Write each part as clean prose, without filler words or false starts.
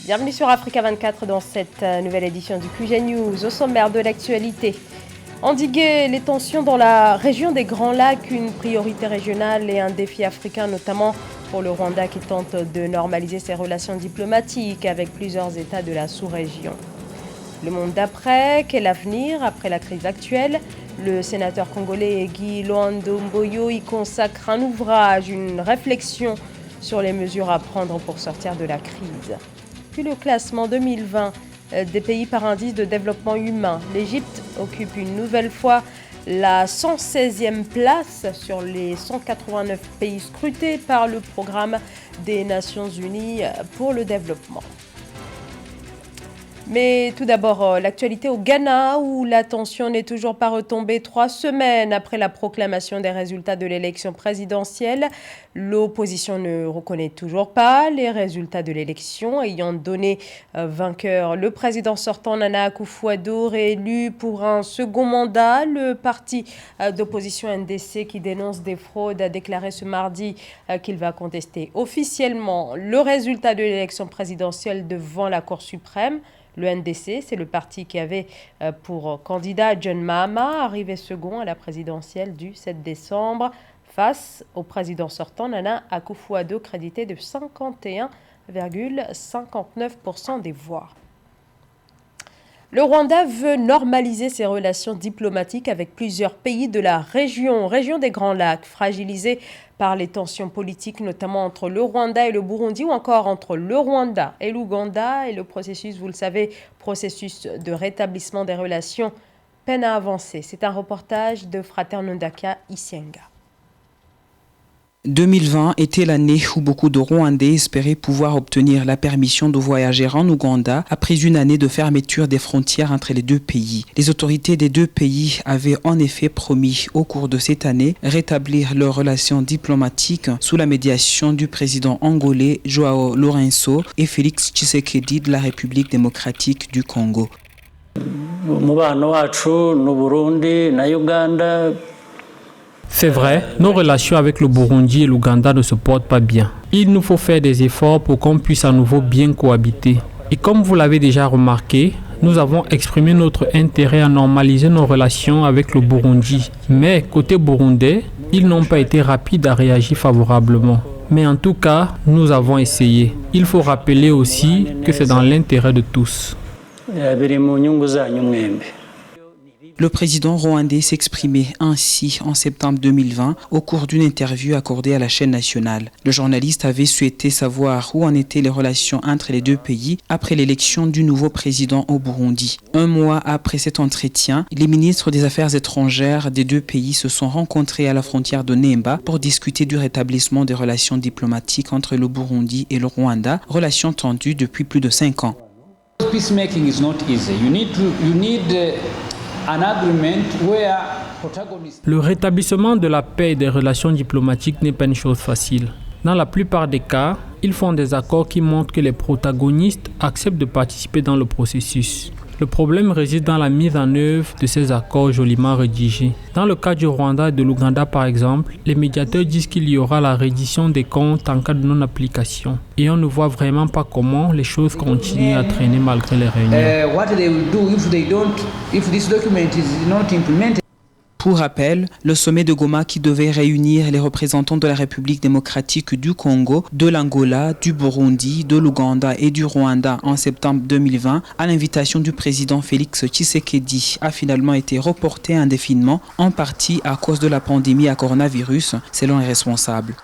Bienvenue sur Africa 24 dans cette nouvelle édition du QG News. Au sommaire de l'actualité, endiguer les tensions dans la région des Grands Lacs, une priorité régionale et un défi africain, notamment pour le Rwanda qui tente de normaliser ses relations diplomatiques avec plusieurs États de la sous-région. Le monde d'après, quel avenir après la crise actuelle? Le sénateur congolais Guy Loando Mboyo y consacre un ouvrage, une réflexion sur les mesures à prendre pour sortir de la crise. Puis le classement 2020 des pays par indice de développement humain. L'Égypte occupe une nouvelle fois la 116e place sur les 189 pays scrutés par le programme des Nations Unies pour le développement. Mais tout d'abord, l'actualité au Ghana où la tension n'est toujours pas retombée 3 semaines après la proclamation des résultats de l'élection présidentielle. L'opposition ne reconnaît toujours pas les résultats de l'élection, ayant donné vainqueur le président sortant Nana Akufo-Addo, réélu pour un second mandat. Le parti d'opposition NDC qui dénonce des fraudes a déclaré ce mardi qu'il va contester officiellement le résultat de l'élection présidentielle devant la Cour suprême. Le NDC, c'est le parti qui avait pour candidat John Mahama, arrivé second à la présidentielle du 7 décembre, face au président sortant Nana Akufo-Addo, crédité de 51,59% des voix. Le Rwanda veut normaliser ses relations diplomatiques avec plusieurs pays de la région des Grands Lacs, fragilisée par les tensions politiques, notamment entre le Rwanda et le Burundi, ou encore entre le Rwanda et l'Ouganda. Et le processus, vous le savez, processus de rétablissement des relations, peine à avancer. C'est un reportage de Frater Nondaka Isienga. 2020 était l'année où beaucoup de Rwandais espéraient pouvoir obtenir la permission de voyager en Ouganda après une année de fermeture des frontières entre les deux pays. Les autorités des deux pays avaient en effet promis au cours de cette année rétablir leurs relations diplomatiques sous la médiation du président angolais Joao Lourenço et Félix Tshisekedi de la République démocratique du Congo. C'est vrai, nos relations avec le Burundi et l'Ouganda ne se portent pas bien. Il nous faut faire des efforts pour qu'on puisse à nouveau bien cohabiter. Et comme vous l'avez déjà remarqué, nous avons exprimé notre intérêt à normaliser nos relations avec le Burundi. Mais côté burundais, ils n'ont pas été rapides à réagir favorablement. Mais en tout cas, nous avons essayé. Il faut rappeler aussi que c'est dans l'intérêt de tous. Le président rwandais s'exprimait ainsi en septembre 2020 au cours d'une interview accordée à la chaîne nationale. Le journaliste avait souhaité savoir où en étaient les relations entre les deux pays après l'élection du nouveau président au Burundi. Un mois après cet entretien, les ministres des Affaires étrangères des deux pays se sont rencontrés à la frontière de Nemba pour discuter du rétablissement des relations diplomatiques entre le Burundi et le Rwanda, relations tendues depuis plus de 5 ans. Peacemaking is not easy. You need Le rétablissement de la paix et des relations diplomatiques n'est pas une chose facile. Dans la plupart des cas, ils font des accords qui montrent que les protagonistes acceptent de participer dans le processus. Le problème réside dans la mise en œuvre de ces accords joliment rédigés. Dans le cas du Rwanda et de l'Ouganda par exemple, les médiateurs disent qu'il y aura la reddition des comptes en cas de non-application. Et on ne voit vraiment pas comment les choses continuent à traîner malgré les réunions. Pour rappel, le sommet de Goma qui devait réunir les représentants de la République démocratique du Congo, de l'Angola, du Burundi, de l'Ouganda et du Rwanda en septembre 2020, à l'invitation du président Félix Tshisekedi, a finalement été reporté indéfiniment, en partie à cause de la pandémie à coronavirus, selon les responsables.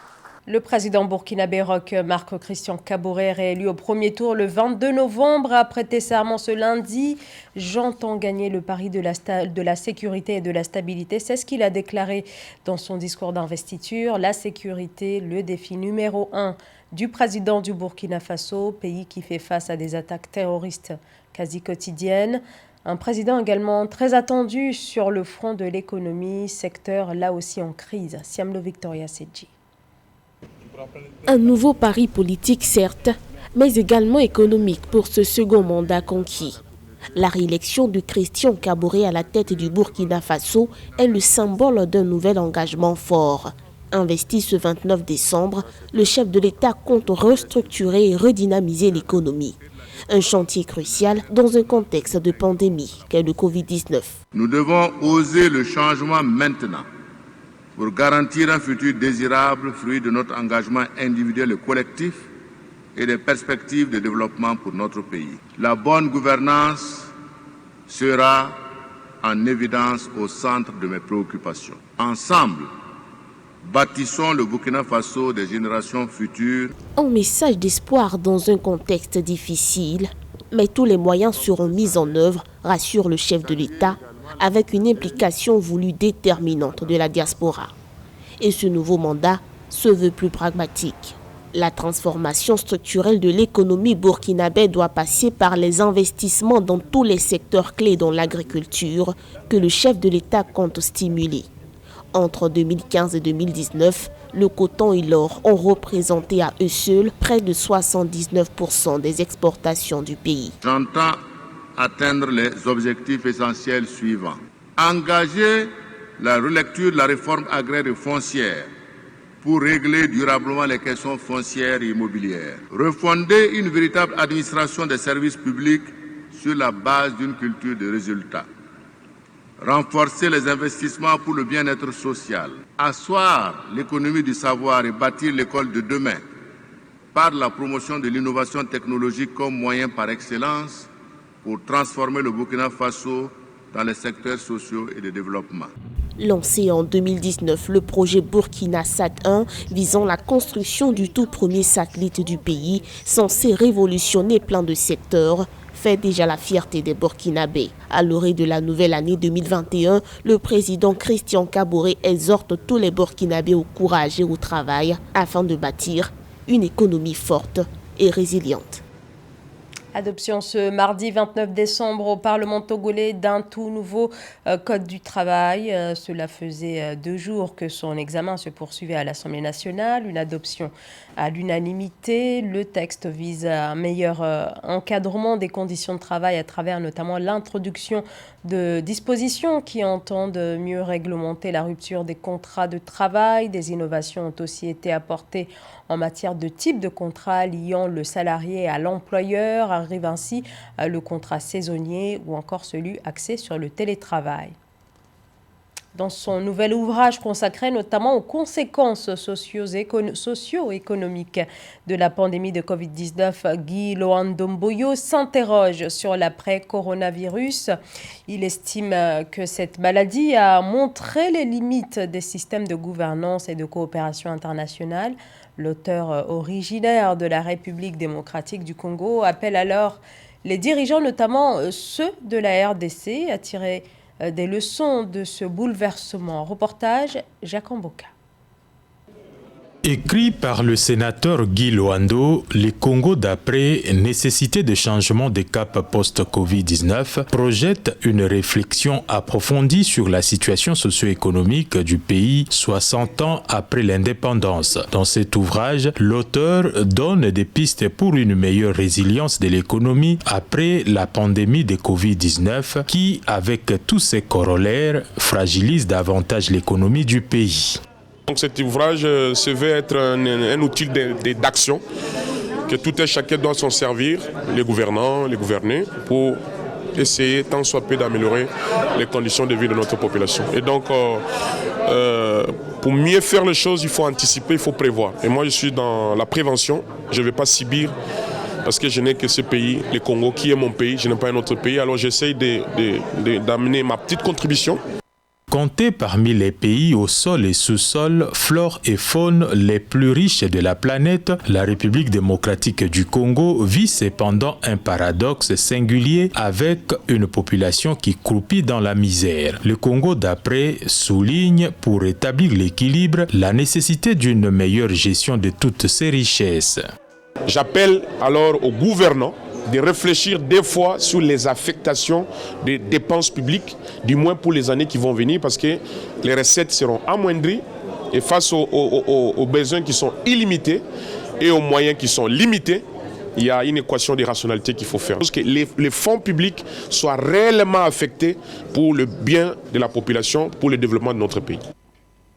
Le président burkinabé Roch Marc Christian Kaboré, réélu au premier tour le 22 novembre, a prêté serment ce lundi. J'entends gagner le pari de la sécurité et de la stabilité. C'est ce qu'il a déclaré dans son discours d'investiture. La sécurité, le défi numéro 1 du président du Burkina Faso, pays qui fait face à des attaques terroristes quasi quotidiennes. Un président également très attendu sur le front de l'économie, secteur là aussi en crise. Siamlo Victoria Sedji. Un nouveau pari politique certes, mais également économique pour ce second mandat conquis. La réélection de Christian Kaboré à la tête du Burkina Faso est le symbole d'un nouvel engagement fort. Investi ce 29 décembre, le chef de l'État compte restructurer et redynamiser l'économie. Un chantier crucial dans un contexte de pandémie qu'est le Covid-19. Nous devons oser le changement maintenant pour garantir un futur désirable, fruit de notre engagement individuel et collectif et des perspectives de développement pour notre pays. La bonne gouvernance sera en évidence au centre de mes préoccupations. Ensemble, bâtissons le Burkina Faso des générations futures. Un message d'espoir dans un contexte difficile, mais tous les moyens seront mis en œuvre, rassure le chef de l'État, avec une implication voulue déterminante de la diaspora. Et ce nouveau mandat se veut plus pragmatique. La transformation structurelle de l'économie burkinabé doit passer par les investissements dans tous les secteurs clés dans l'agriculture que le chef de l'État compte stimuler. Entre 2015 et 2019, le coton et l'or ont représenté à eux seuls près de 79% des exportations du pays. J'entends atteindre les objectifs essentiels suivants. Engager la relecture de la réforme agraire et foncière pour régler durablement les questions foncières et immobilières. Refonder une véritable administration des services publics sur la base d'une culture de résultats. Renforcer les investissements pour le bien-être social. Asseoir l'économie du savoir et bâtir l'école de demain par la promotion de l'innovation technologique comme moyen par excellence pour transformer le Burkina Faso dans les secteurs sociaux et de développement. Lancé en 2019, le projet Burkina Sat 1 visant la construction du tout premier satellite du pays, censé révolutionner plein de secteurs, fait déjà la fierté des Burkinabés. À l'orée de la nouvelle année 2021, le président Christian Kaboré exhorte tous les Burkinabés au courage et au travail afin de bâtir une économie forte et résiliente. Adoption ce mardi 29 décembre au Parlement togolais d'un tout nouveau code du travail. Cela faisait 2 jours que son examen se poursuivait à l'Assemblée nationale. Une adoption à l'unanimité. Le texte vise à un meilleur encadrement des conditions de travail à travers notamment l'introduction de dispositions qui entendent mieux réglementer la rupture des contrats de travail. Des innovations ont aussi été apportées en matière de type de contrat liant le salarié à l'employeur. Arrive ainsi le contrat saisonnier ou encore celui axé sur le télétravail. Dans son nouvel ouvrage consacré notamment aux conséquences socio-économiques de la pandémie de Covid-19, Guy Loandomboyo s'interroge sur l'après-coronavirus. Il estime que cette maladie a montré les limites des systèmes de gouvernance et de coopération internationale. L'auteur originaire de la République démocratique du Congo appelle alors les dirigeants, notamment ceux de la RDC, à tirer des leçons de ce bouleversement. Reportage Jacques Mboka. Écrit par le sénateur Guy Loando, le Congo d'après, nécessité de changement de cap post-Covid-19, projette une réflexion approfondie sur la situation socio-économique du pays 60 ans après l'indépendance. Dans cet ouvrage, l'auteur donne des pistes pour une meilleure résilience de l'économie après la pandémie de Covid-19 qui, avec tous ses corollaires, fragilise davantage l'économie du pays. Donc cet ouvrage se veut être un outil d'action que tout et chacun doit s'en servir, les gouvernants, les gouvernés, pour essayer tant soit peu d'améliorer les conditions de vie de notre population. Et donc, pour mieux faire les choses, il faut anticiper, il faut prévoir. Et moi, je suis dans la prévention, je ne vais pas subir parce que je n'ai que ce pays, le Congo, qui est mon pays, je n'ai pas un autre pays. Alors j'essaye d'amener ma petite contribution. Compté parmi les pays au sol et sous-sol, flore et faune les plus riches de la planète, la République démocratique du Congo vit cependant un paradoxe singulier avec une population qui croupit dans la misère. Le Congo d'après souligne, pour rétablir l'équilibre, la nécessité d'une meilleure gestion de toutes ces richesses. J'appelle alors aux gouvernants de réfléchir des fois sur les affectations des dépenses publiques, du moins pour les années qui vont venir, parce que les recettes seront amoindries et face aux besoins qui sont illimités et aux moyens qui sont limités, il y a une équation de rationalité qu'il faut faire. Parce que les fonds publics soient réellement affectés pour le bien de la population, pour le développement de notre pays.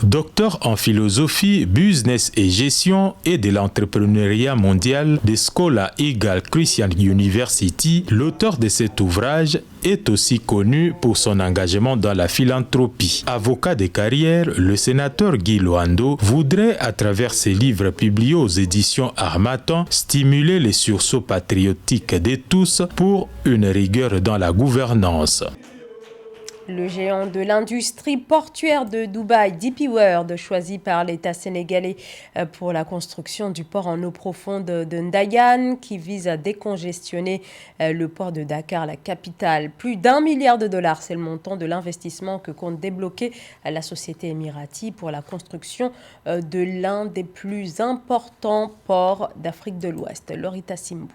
Docteur en philosophie, business et gestion et de l'entrepreneuriat mondial de Scola Eagle Christian University, l'auteur de cet ouvrage est aussi connu pour son engagement dans la philanthropie. Avocat de carrière, le sénateur Guy Loando voudrait, à travers ses livres publiés aux éditions Harmattan, stimuler les sursauts patriotiques de tous pour une rigueur dans la gouvernance. Le géant de l'industrie portuaire de Dubaï, DP World, choisi par l'État sénégalais pour la construction du port en eau profonde de Ndayane, qui vise à décongestionner le port de Dakar, la capitale. Plus d'1 milliard de dollars, c'est le montant de l'investissement que compte débloquer la société émirati pour la construction de l'un des plus importants ports d'Afrique de l'Ouest, Lorita Simbou.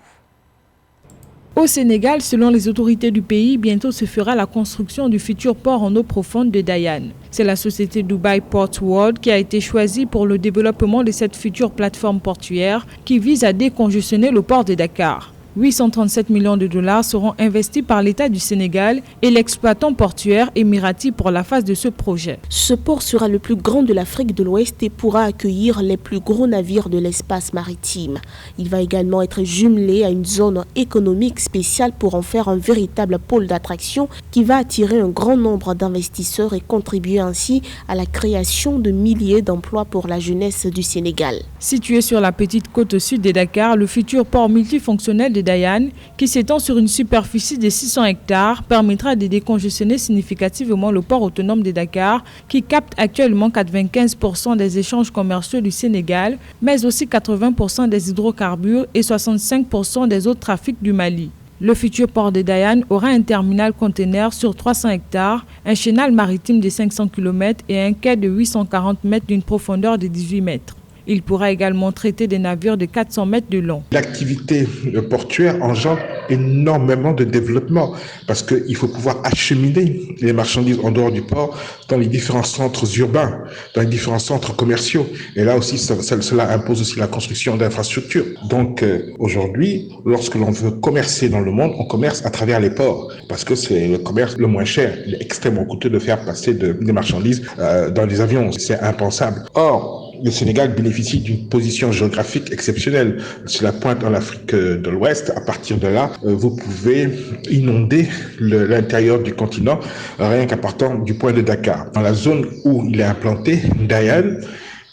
Au Sénégal, selon les autorités du pays, bientôt se fera la construction du futur port en eau profonde de Ndayane. C'est la société Dubai Port World qui a été choisie pour le développement de cette future plateforme portuaire qui vise à décongestionner le port de Dakar. 837 millions de dollars seront investis par l'État du Sénégal et l'exploitant portuaire émirati pour la phase de ce projet. Ce port sera le plus grand de l'Afrique de l'Ouest et pourra accueillir les plus gros navires de l'espace maritime. Il va également être jumelé à une zone économique spéciale pour en faire un véritable pôle d'attraction qui va attirer un grand nombre d'investisseurs et contribuer ainsi à la création de milliers d'emplois pour la jeunesse du Sénégal. Situé sur la petite côte sud de Dakar, le futur port multifonctionnel de Ndayane, qui s'étend sur une superficie de 600 hectares, permettra de décongestionner significativement le port autonome de Dakar, qui capte actuellement 95% des échanges commerciaux du Sénégal, mais aussi 80% des hydrocarbures et 65% des autres trafics du Mali. Le futur port de Ndayane aura un terminal conteneur sur 300 hectares, un chenal maritime de 500 km et un quai de 840 mètres d'une profondeur de 18 mètres. Il pourra également traiter des navires de 400 mètres de long. L'activité portuaire engendre énormément de développement parce qu'il faut pouvoir acheminer les marchandises en dehors du port dans les différents centres urbains, dans les différents centres commerciaux. Et là aussi, cela impose aussi la construction d'infrastructures. Donc aujourd'hui, lorsque l'on veut commercer dans le monde, on commerce à travers les ports parce que c'est le commerce le moins cher. Il est extrêmement coûteux de faire passer des marchandises dans les avions. C'est impensable. Or, le Sénégal bénéficie d'une position géographique exceptionnelle. C'est la pointe dans l'Afrique de l'Ouest. À partir de là, vous pouvez inonder l'intérieur du continent rien qu'à partir du point de Dakar. Dans la zone où il est implanté, Ndayane,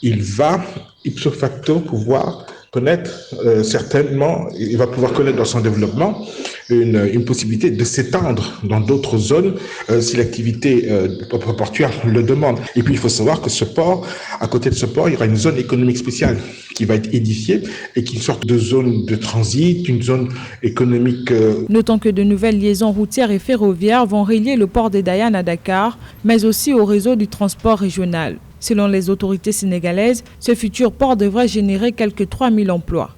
il va ipso facto pouvoir connaître certainement, il va pouvoir connaître dans son développement une possibilité de s'étendre dans d'autres zones si l'activité portuaire le demande. Et puis il faut savoir que ce port, à côté de ce port, il y aura une zone économique spéciale qui va être édifiée et qui est une sorte de zone de transit, une zone économique. Notons que de nouvelles liaisons routières et ferroviaires vont relier le port de Ndayane à Dakar, mais aussi au réseau du transport régional. Selon les autorités sénégalaises, ce futur port devrait générer quelques 3000 emplois.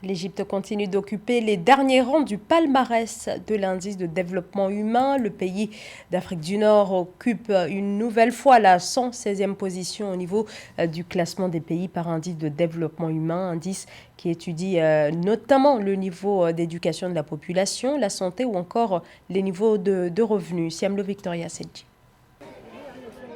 L'Égypte continue d'occuper les derniers rangs du palmarès de l'indice de développement humain. Le pays d'Afrique du Nord occupe une nouvelle fois la 116e position au niveau du classement des pays par indice de développement humain, indice qui étudie notamment le niveau d'éducation de la population, la santé ou encore les niveaux de revenus. Siamlo Victoria Sedji.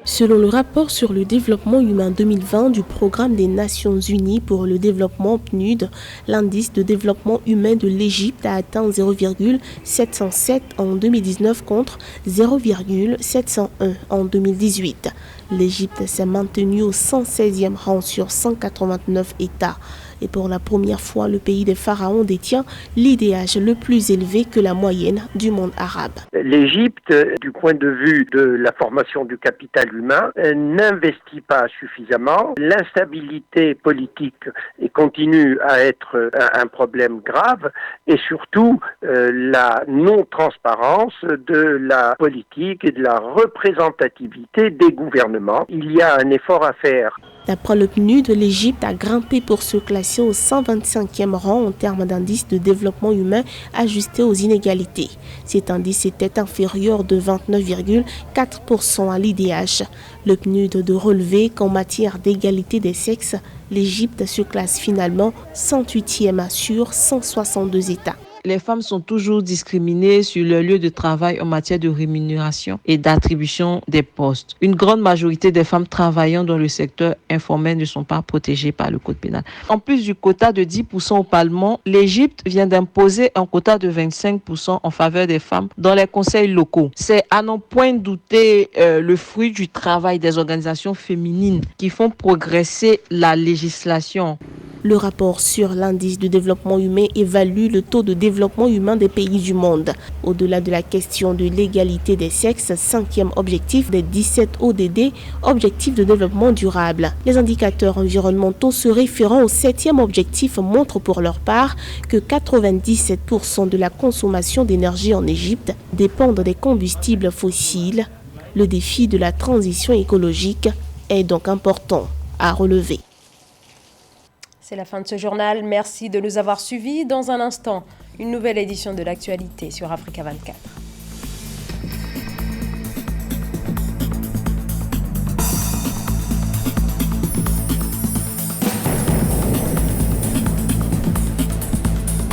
Selon le rapport sur le développement humain 2020 du Programme des Nations Unies pour le développement PNUD, l'indice de développement humain de l'Égypte a atteint 0,707 en 2019 contre 0,701 en 2018. L'Égypte s'est maintenue au 116e rang sur 189 États. Et pour la première fois, le pays des pharaons détient l'IDH le plus élevé que la moyenne du monde arabe. L'Égypte, du point de vue de la formation du capital humain, n'investit pas suffisamment. L'instabilité politique continue à être un problème grave et surtout la non-transparence de la politique et de la représentativité des gouvernements. Il y a un effort à faire. D'après le PNUD, l'Égypte a grimpé pour se classer au 125e rang en termes d'indice de développement humain ajusté aux inégalités. Cet indice était inférieur de 29,4% à l'IDH. Le PNUD de relever qu'en matière d'égalité des sexes, l'Égypte se classe finalement 108e sur 162 États. Les femmes sont toujours discriminées sur leur lieu de travail en matière de rémunération et d'attribution des postes. Une grande majorité des femmes travaillant dans le secteur informel ne sont pas protégées par le code pénal. En plus du quota de 10% au Parlement, l'Égypte vient d'imposer un quota de 25% en faveur des femmes dans les conseils locaux. C'est à n'en point douter le fruit du travail des organisations féminines qui font progresser la législation. Le rapport sur l'indice de développement humain évalue le taux de développement humain des pays du monde. Au-delà de la question de l'égalité des sexes, 5e objectif des 17 ODD, objectifs de développement durable. Les indicateurs environnementaux se référant au 7e objectif montrent pour leur part que 97% de la consommation d'énergie en Égypte dépendent des combustibles fossiles. Le défi de la transition écologique est donc important à relever. C'est la fin de ce journal. Merci de nous avoir suivis. Dans un instant, une nouvelle édition de l'actualité sur Africa 24.